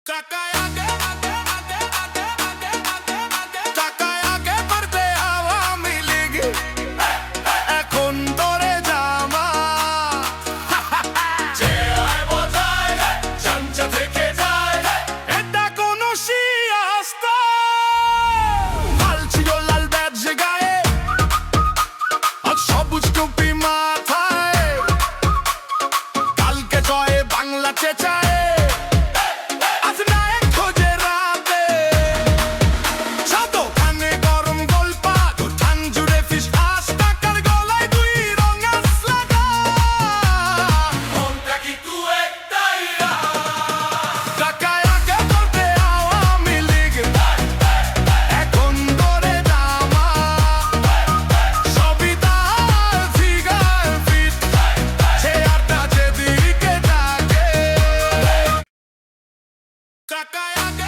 টাকায় আগে আগে আগে আগে আগে আগে আগে টাকায় আগে করতে আওয়ামী লীগ এখন তোরে জামা যে আয় বোঝায় চামচা থেকে যায় এটা কোনো সিয়াস্তা লাল ছিল লাল ব্যাজ গায়ে আর সবুজ টুপি মাথায় কালকে জয়ে বাংলা চেঁচায় টাকায় আগে